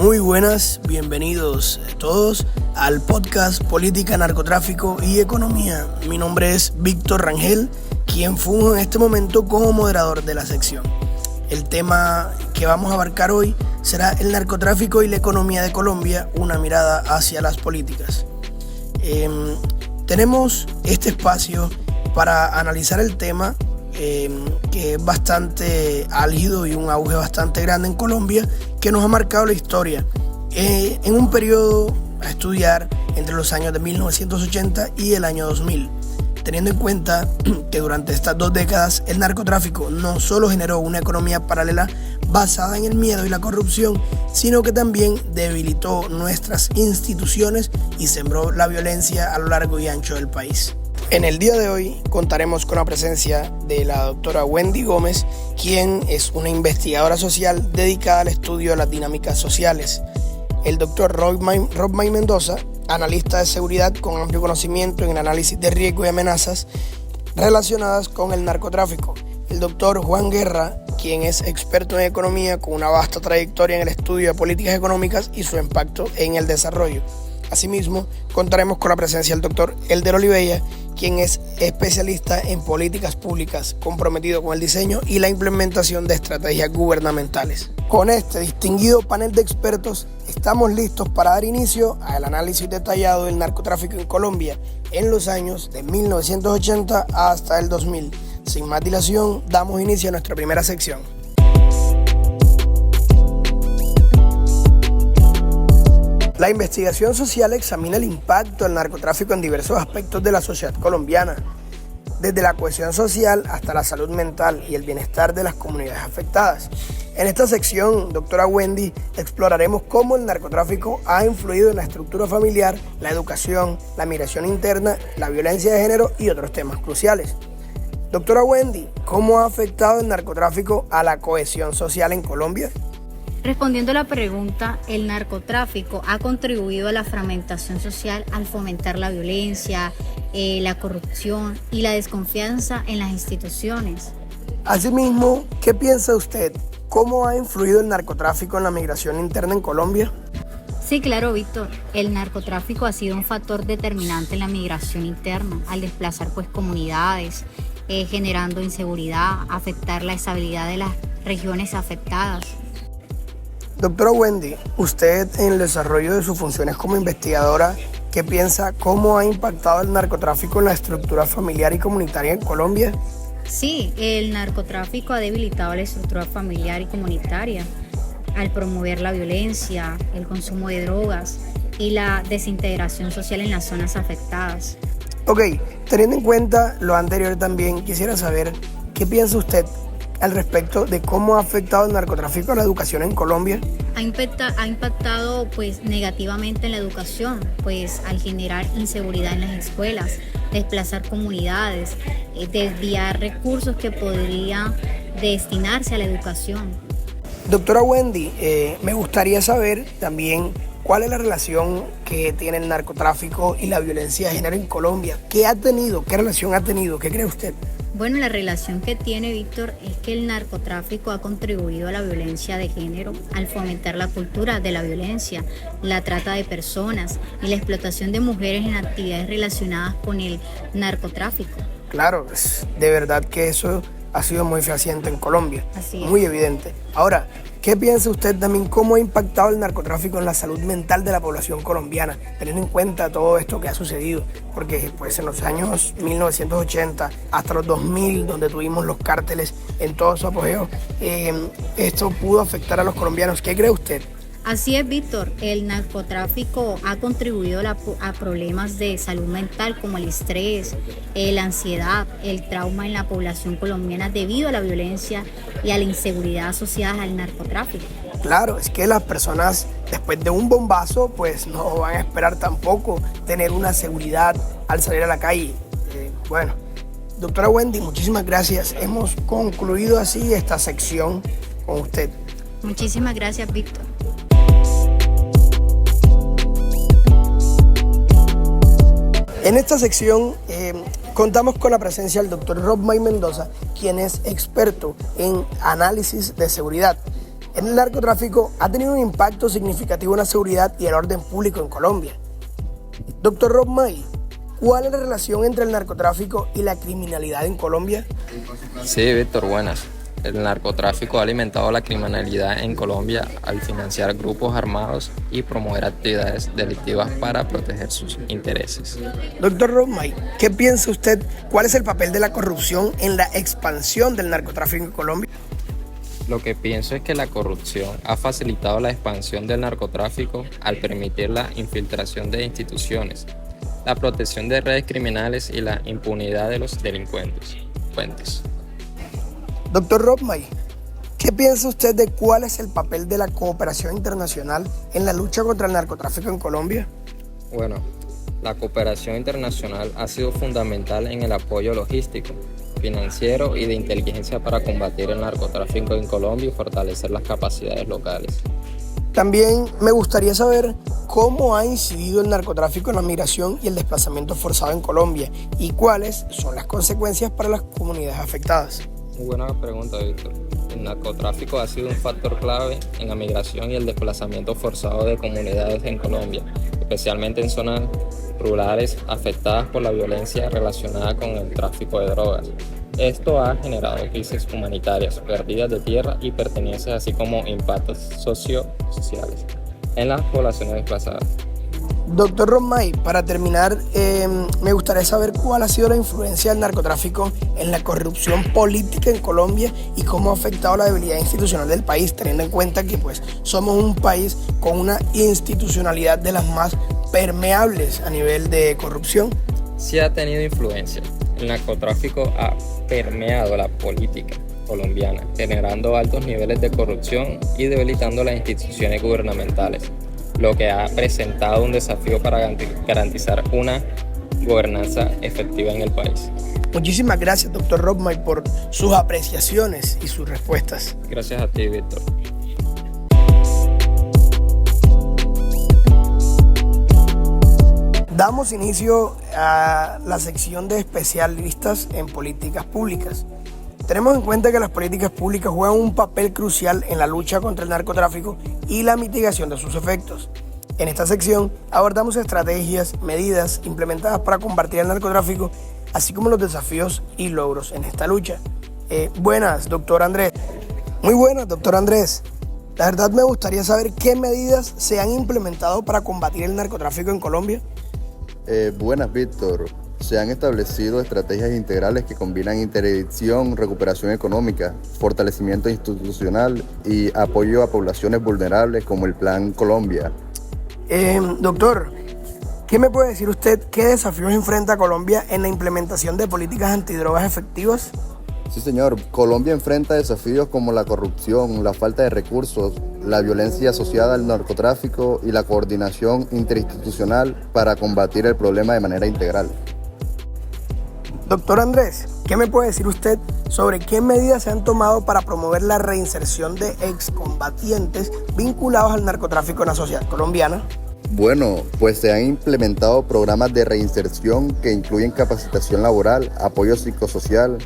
Muy buenas, bienvenidos todos al podcast Política, Narcotráfico y Economía. Mi nombre es Víctor Rangel, quien funge en este momento como moderador de la sección. El tema que vamos a abarcar hoy será el narcotráfico y la economía de Colombia, una mirada hacia las políticas. Tenemos este espacio para analizar el tema que es bastante álgido y un auge bastante grande en Colombia, que nos ha marcado la historia en un periodo a estudiar entre los años de 1980 y el año 2000, teniendo en cuenta que durante estas 2 décadas el narcotráfico no solo generó una economía paralela basada en el miedo y la corrupción, sino que también debilitó nuestras instituciones y sembró la violencia a lo largo y ancho del país. En el día de hoy contaremos con la presencia de la doctora Wendy Gómez, quien es una investigadora social dedicada al estudio de las dinámicas sociales. El doctor Robmay Mendoza, analista de seguridad con amplio conocimiento en el análisis de riesgos y amenazas relacionadas con el narcotráfico. El doctor Juan Guerra, quien es experto en economía con una vasta trayectoria en el estudio de políticas económicas y su impacto en el desarrollo. Asimismo, contaremos con la presencia del doctor Elder Olivella, quien es especialista en políticas públicas, comprometido con el diseño y la implementación de estrategias gubernamentales. Con este distinguido panel de expertos, estamos listos para dar inicio al análisis detallado del narcotráfico en Colombia en los años de 1980 hasta el 2000. Sin más dilación, damos inicio a nuestra primera sección. La investigación social examina el impacto del narcotráfico en diversos aspectos de la sociedad colombiana, desde la cohesión social hasta la salud mental y el bienestar de las comunidades afectadas. En esta sección, doctora Wendy, exploraremos cómo el narcotráfico ha influido en la estructura familiar, la educación, la migración interna, la violencia de género y otros temas cruciales. Doctora Wendy, ¿cómo ha afectado el narcotráfico a la cohesión social en Colombia? Respondiendo a la pregunta, el narcotráfico ha contribuido a la fragmentación social al fomentar la violencia, la corrupción y la desconfianza en las instituciones. Asimismo, ¿qué piensa usted? ¿Cómo ha influido el narcotráfico en la migración interna en Colombia? Sí, claro, Víctor. El narcotráfico ha sido un factor determinante en la migración interna, al desplazar comunidades, generando inseguridad, afectar la estabilidad de las regiones afectadas. Doctora Wendy, usted en el desarrollo de sus funciones como investigadora, ¿qué piensa? ¿Cómo ha impactado el narcotráfico en la estructura familiar y comunitaria en Colombia? Sí, el narcotráfico ha debilitado la estructura familiar y comunitaria al promover la violencia, el consumo de drogas y la desintegración social en las zonas afectadas. Ok, teniendo en cuenta lo anterior también, quisiera saber qué piensa usted al respecto de cómo ha afectado el narcotráfico a la educación en Colombia. Ha impactado negativamente en la educación, al generar inseguridad en las escuelas, desplazar comunidades, desviar recursos que podrían destinarse a la educación. Doctora Wendy, me gustaría saber también cuál es la relación que tiene el narcotráfico y la violencia de género en Colombia. ¿Qué relación ha tenido? ¿Qué cree usted? Bueno, la relación que tiene, Víctor, es que el narcotráfico ha contribuido a la violencia de género al fomentar la cultura de la violencia, la trata de personas y la explotación de mujeres en actividades relacionadas con el narcotráfico. Claro, de verdad que eso ha sido muy fehaciente en Colombia, así es. Muy evidente. Ahora, ¿qué piensa usted también cómo ha impactado el narcotráfico en la salud mental de la población colombiana, teniendo en cuenta todo esto que ha sucedido? Porque en los años 1980 hasta los 2000, donde tuvimos los cárteles en todo su apogeo, esto pudo afectar a los colombianos. ¿Qué cree usted? Así es, Víctor. El narcotráfico ha contribuido a problemas de salud mental como el estrés, la ansiedad, el trauma en la población colombiana debido a la violencia y a la inseguridad asociadas al narcotráfico. Claro, es que las personas después de un bombazo no van a esperar tampoco tener una seguridad al salir a la calle. Doctora Wendy, muchísimas gracias. Hemos concluido así esta sección con usted. Muchísimas gracias, Víctor. En esta sección contamos con la presencia del doctor Robmay Mendoza, quien es experto en análisis de seguridad. el narcotráfico ha tenido un impacto significativo en la seguridad y el orden público en Colombia. Doctor Rob May, ¿cuál es la relación entre el narcotráfico y la criminalidad en Colombia? Sí, Víctor, buenas. El narcotráfico ha alimentado la criminalidad en Colombia al financiar grupos armados y promover actividades delictivas para proteger sus intereses. Doctor Rob May, ¿qué piensa usted? ¿Cuál es el papel de la corrupción en la expansión del narcotráfico en Colombia? Lo que pienso es que la corrupción ha facilitado la expansión del narcotráfico al permitir la infiltración de instituciones, la protección de redes criminales y la impunidad de los delincuentes. Doctor Rob May, ¿qué piensa usted de cuál es el papel de la cooperación internacional en la lucha contra el narcotráfico en Colombia? Bueno, la cooperación internacional ha sido fundamental en el apoyo logístico, financiero y de inteligencia para combatir el narcotráfico en Colombia y fortalecer las capacidades locales. También me gustaría saber cómo ha incidido el narcotráfico en la migración y el desplazamiento forzado en Colombia y cuáles son las consecuencias para las comunidades afectadas. Muy buena pregunta, Víctor. El narcotráfico ha sido un factor clave en la migración y el desplazamiento forzado de comunidades en Colombia, especialmente en zonas rurales afectadas por la violencia relacionada con el tráfico de drogas. Esto ha generado crisis humanitarias, pérdidas de tierra y pertenencias, así como impactos sociales en las poblaciones desplazadas. Doctor Rob May, para terminar, me gustaría saber cuál ha sido la influencia del narcotráfico en la corrupción política en Colombia y cómo ha afectado la debilidad institucional del país, teniendo en cuenta que somos un país con una institucionalidad de las más permeables a nivel de corrupción. Sí ha tenido influencia. El narcotráfico ha permeado la política colombiana, generando altos niveles de corrupción y debilitando las instituciones gubernamentales, lo que ha presentado un desafío para garantizar una gobernanza efectiva en el país. Muchísimas gracias, doctor Rob May, por sus apreciaciones y sus respuestas. Gracias a ti, Víctor. Damos inicio a la sección de especialistas en políticas públicas. Tenemos en cuenta que las políticas públicas juegan un papel crucial en la lucha contra el narcotráfico y la mitigación de sus efectos. En esta sección abordamos estrategias, medidas implementadas para combatir el narcotráfico, así como los desafíos y logros en esta lucha. Buenas, doctor Andrés. Muy buenas, doctor Andrés. La verdad me gustaría saber qué medidas se han implementado para combatir el narcotráfico en Colombia. Buenas, Víctor. Se han establecido estrategias integrales que combinan interdicción, recuperación económica, fortalecimiento institucional y apoyo a poblaciones vulnerables como el Plan Colombia. Doctor, ¿qué me puede decir usted? ¿Qué desafíos enfrenta Colombia en la implementación de políticas antidrogas efectivas? Sí, señor. Colombia enfrenta desafíos como la corrupción, la falta de recursos, la violencia asociada al narcotráfico y la coordinación interinstitucional para combatir el problema de manera integral. Doctor Andrés, ¿qué me puede decir usted sobre qué medidas se han tomado para promover la reinserción de excombatientes vinculados al narcotráfico en la sociedad colombiana? Bueno, pues se han implementado programas de reinserción que incluyen capacitación laboral, apoyo psicosocial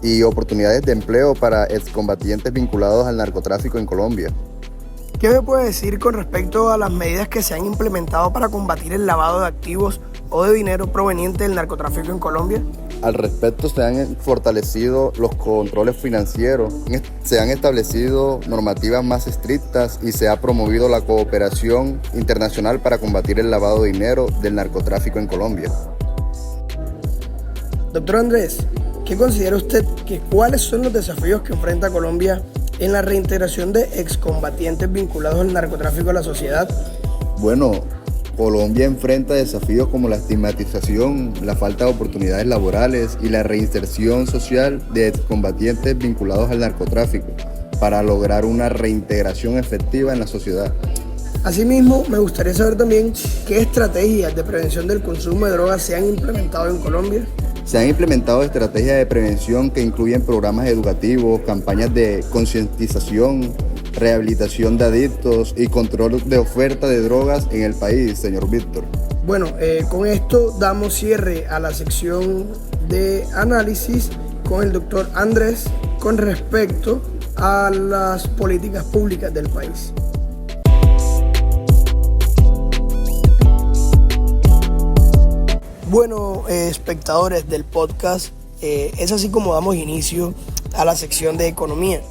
y oportunidades de empleo para excombatientes vinculados al narcotráfico en Colombia. ¿Qué me puede decir con respecto a las medidas que se han implementado para combatir el lavado de activos o de dinero proveniente del narcotráfico en Colombia? Al respecto, se han fortalecido los controles financieros, se han establecido normativas más estrictas y se ha promovido la cooperación internacional para combatir el lavado de dinero del narcotráfico en Colombia. Doctor Andrés, ¿qué considera usted cuáles son los desafíos que enfrenta Colombia en la reintegración de excombatientes vinculados al narcotráfico a la sociedad? Bueno, Colombia enfrenta desafíos como la estigmatización, la falta de oportunidades laborales y la reinserción social de excombatientes vinculados al narcotráfico para lograr una reintegración efectiva en la sociedad. Asimismo, me gustaría saber también qué estrategias de prevención del consumo de drogas se han implementado en Colombia. Se han implementado estrategias de prevención que incluyen programas educativos, campañas de concientización, rehabilitación de adictos y control de oferta de drogas en el país, señor Víctor. Bueno, con esto damos cierre a la sección de análisis con el doctor Andrés con respecto a las políticas públicas del país. Bueno, espectadores del podcast, es así como damos inicio a la sección de economía.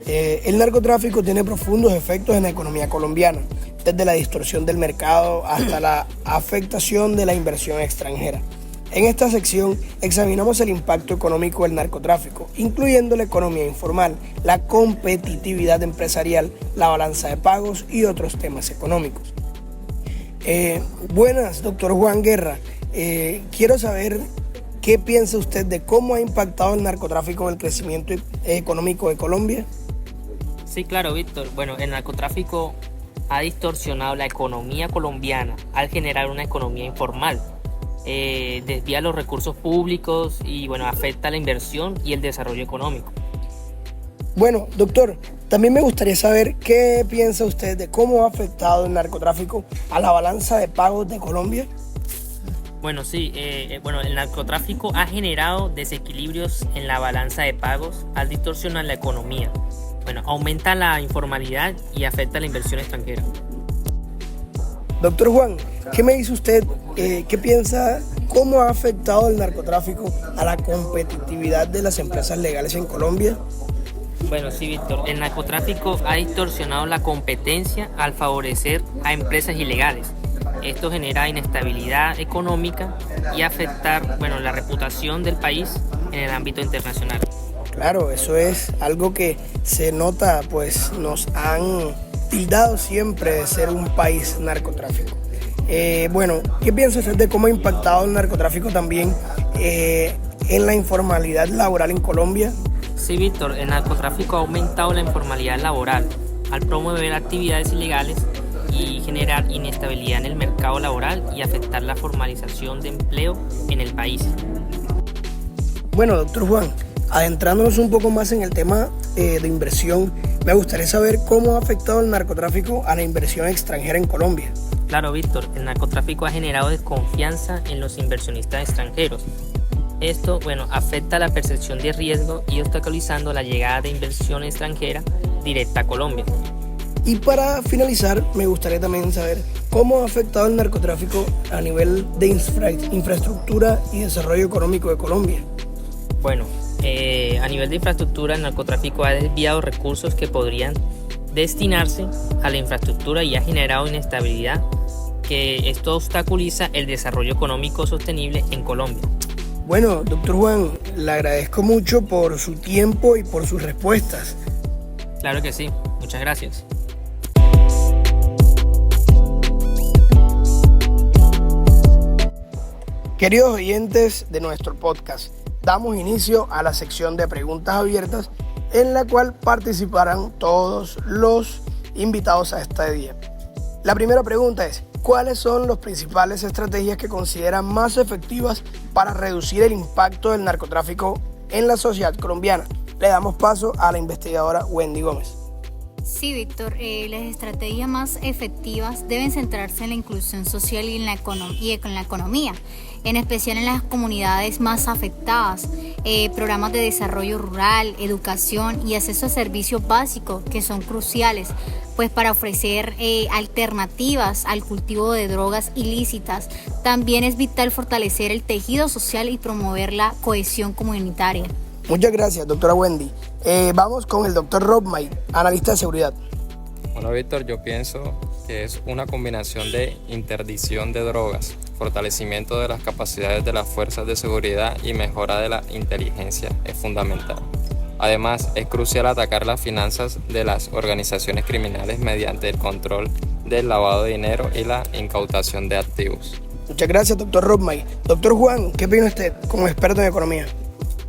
El narcotráfico tiene profundos efectos en la economía colombiana, desde la distorsión del mercado hasta la afectación de la inversión extranjera. En esta sección examinamos el impacto económico del narcotráfico, incluyendo la economía informal, la competitividad empresarial, la balanza de pagos y otros temas económicos. Buenas, doctor Juan Guerra. Quiero saber qué piensa usted de cómo ha impactado el narcotráfico en el crecimiento económico de Colombia. Sí, claro, Víctor. Bueno, el narcotráfico ha distorsionado la economía colombiana al generar una economía informal. Desvía los recursos públicos y afecta la inversión y el desarrollo económico. Bueno, doctor, también me gustaría saber qué piensa usted de cómo ha afectado el narcotráfico a la balanza de pagos de Colombia. Bueno, sí, el narcotráfico ha generado desequilibrios en la balanza de pagos al distorsionar la economía. Aumenta la informalidad y afecta la inversión extranjera. Doctor Juan, ¿qué me dice usted? ¿Qué piensa? ¿Cómo ha afectado el narcotráfico a la competitividad de las empresas legales en Colombia? Bueno, sí, Víctor. El narcotráfico ha distorsionado la competencia al favorecer a empresas ilegales. Esto genera inestabilidad económica y afectar la reputación del país en el ámbito internacional. Claro, eso es algo que se nota, pues nos han tildado siempre de ser un país narcotráfico. ¿Qué piensa usted de cómo ha impactado el narcotráfico también en la informalidad laboral en Colombia? Sí, Víctor, el narcotráfico ha aumentado la informalidad laboral al promover actividades ilegales y generar inestabilidad en el mercado laboral y afectar la formalización de empleo en el país. Bueno, doctor Juan, adentrándonos un poco más en el tema de inversión, me gustaría saber cómo ha afectado el narcotráfico a la inversión extranjera en Colombia. Claro, Víctor, el narcotráfico ha generado desconfianza en los inversionistas extranjeros. Esto, afecta la percepción de riesgo y obstaculizando la llegada de inversión extranjera directa a Colombia. Y para finalizar, me gustaría también saber cómo ha afectado el narcotráfico a nivel de infraestructura y desarrollo económico de Colombia. A nivel de infraestructura, el narcotráfico ha desviado recursos que podrían destinarse a la infraestructura y ha generado inestabilidad, que esto obstaculiza el desarrollo económico sostenible en Colombia. Bueno, doctor Juan, le agradezco mucho por su tiempo y por sus respuestas. Claro que sí, muchas gracias. Queridos oyentes de nuestro podcast, damos inicio a la sección de preguntas abiertas en la cual participarán todos los invitados a este día. La primera pregunta es: ¿cuáles son las principales estrategias que consideran más efectivas para reducir el impacto del narcotráfico en la sociedad colombiana? Le damos paso a la investigadora Wendy Gómez. Sí, Víctor, las estrategias más efectivas deben centrarse en la inclusión social y en la economía, en especial en las comunidades más afectadas, programas de desarrollo rural, educación y acceso a servicios básicos que son cruciales, pues para ofrecer alternativas al cultivo de drogas ilícitas. También es vital fortalecer el tejido social y promover la cohesión comunitaria. Muchas gracias, doctora Wendy. Vamos con el doctor Rob May, analista de seguridad. Bueno, Víctor, yo pienso que es una combinación de interdicción de drogas, fortalecimiento de las capacidades de las fuerzas de seguridad y mejora de la inteligencia es fundamental. Además, es crucial atacar las finanzas de las organizaciones criminales mediante el control del lavado de dinero y la incautación de activos. Muchas gracias, doctor Rob May. Doctor Juan, ¿qué opina usted como experto en economía?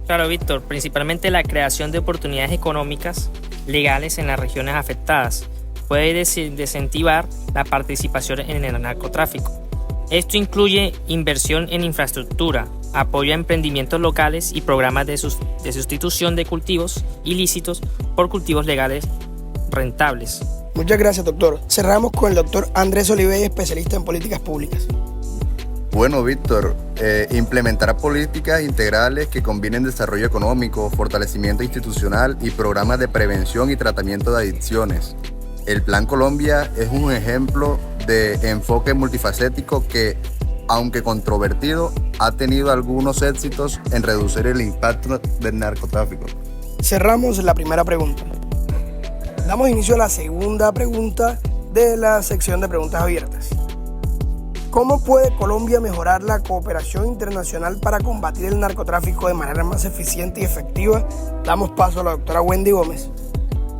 Claro, Víctor, principalmente la creación de oportunidades económicas legales en las regiones afectadas puede desincentivar la participación en el narcotráfico. Esto incluye inversión en infraestructura, apoyo a emprendimientos locales y programas de sustitución de cultivos ilícitos por cultivos legales rentables. Muchas gracias, doctor. Cerramos con el doctor Andrés Olivey, especialista en políticas públicas. Bueno, Víctor, implementar políticas integrales que combinen desarrollo económico, fortalecimiento institucional y programas de prevención y tratamiento de adicciones. El Plan Colombia es un ejemplo de enfoque multifacético que, aunque controvertido, ha tenido algunos éxitos en reducir el impacto del narcotráfico. Cerramos la primera pregunta. Damos inicio a la segunda pregunta de la sección de preguntas abiertas. ¿Cómo puede Colombia mejorar la cooperación internacional para combatir el narcotráfico de manera más eficiente y efectiva? Damos paso a la doctora Wendy Gómez.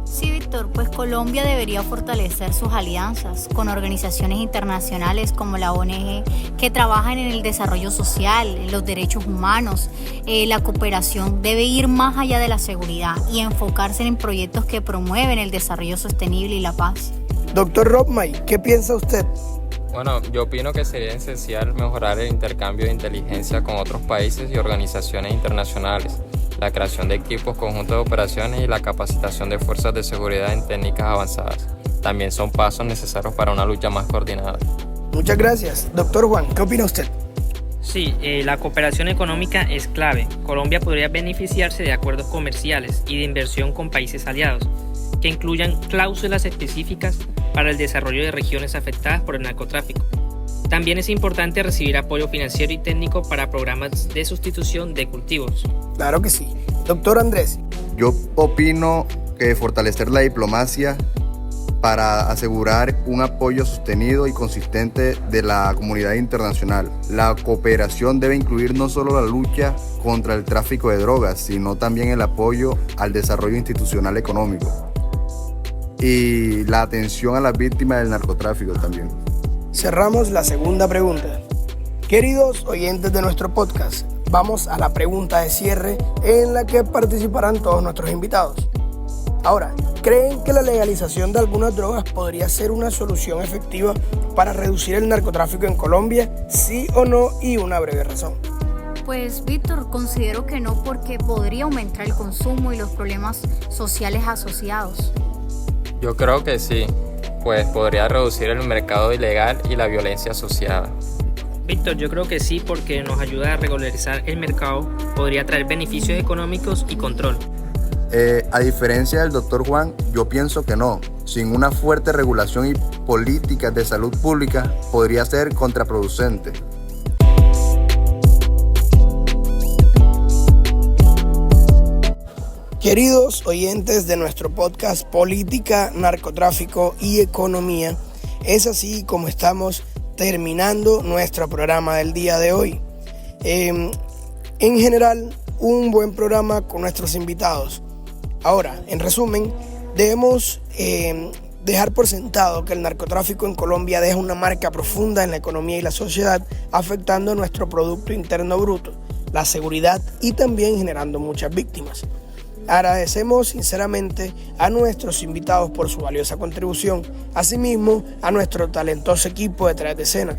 Sí, Víctor, pues Colombia debería fortalecer sus alianzas con organizaciones internacionales como la ONG que trabajan en el desarrollo social, en los derechos humanos. La cooperación debe ir más allá de la seguridad y enfocarse en proyectos que promueven el desarrollo sostenible y la paz. Doctor Robmay, ¿qué piensa usted? Bueno, yo opino que sería esencial mejorar el intercambio de inteligencia con otros países y organizaciones internacionales, la creación de equipos conjuntos de operaciones y la capacitación de fuerzas de seguridad en técnicas avanzadas. También son pasos necesarios para una lucha más coordinada. Muchas gracias. Doctor Juan, ¿qué opina usted? Sí, la cooperación económica es clave. Colombia podría beneficiarse de acuerdos comerciales y de inversión con países aliados, que incluyan cláusulas específicas para el desarrollo de regiones afectadas por el narcotráfico. También es importante recibir apoyo financiero y técnico para programas de sustitución de cultivos. Claro que sí. Doctor Andrés. Yo opino que fortalecer la diplomacia para asegurar un apoyo sostenido y consistente de la comunidad internacional. La cooperación debe incluir no solo la lucha contra el tráfico de drogas, sino también el apoyo al desarrollo institucional económico y la atención a las víctimas del narcotráfico también. Cerramos la segunda pregunta. Queridos oyentes de nuestro podcast, vamos a la pregunta de cierre en la que participarán todos nuestros invitados. Ahora, ¿creen que la legalización de algunas drogas podría ser una solución efectiva para reducir el narcotráfico en Colombia? ¿Sí o no? Y una breve razón. Pues Víctor, considero que no, porque podría aumentar el consumo y los problemas sociales asociados. Yo creo que sí, pues podría reducir el mercado ilegal y la violencia asociada. Víctor, yo creo que sí, porque nos ayuda a regularizar el mercado, podría traer beneficios económicos y control. A diferencia del doctor Juan, yo pienso que no. Sin una fuerte regulación y políticas de salud pública, podría ser contraproducente. Queridos oyentes de nuestro podcast Política, Narcotráfico y Economía, es así como estamos terminando nuestro programa del día de hoy. En general, un buen programa con nuestros invitados. Ahora, en resumen, debemos dejar por sentado que el narcotráfico en Colombia deja una marca profunda en la economía y la sociedad, afectando nuestro Producto Interno Bruto, la seguridad y también generando muchas víctimas. Agradecemos sinceramente a nuestros invitados por su valiosa contribución, asimismo a nuestro talentoso equipo detrás de escena,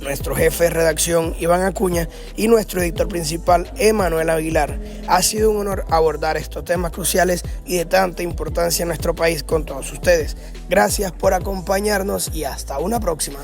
nuestro jefe de redacción Iván Acuña y nuestro editor principal Emanuel Aguilar. Ha sido un honor abordar estos temas cruciales y de tanta importancia en nuestro país con todos ustedes. Gracias por acompañarnos y hasta una próxima.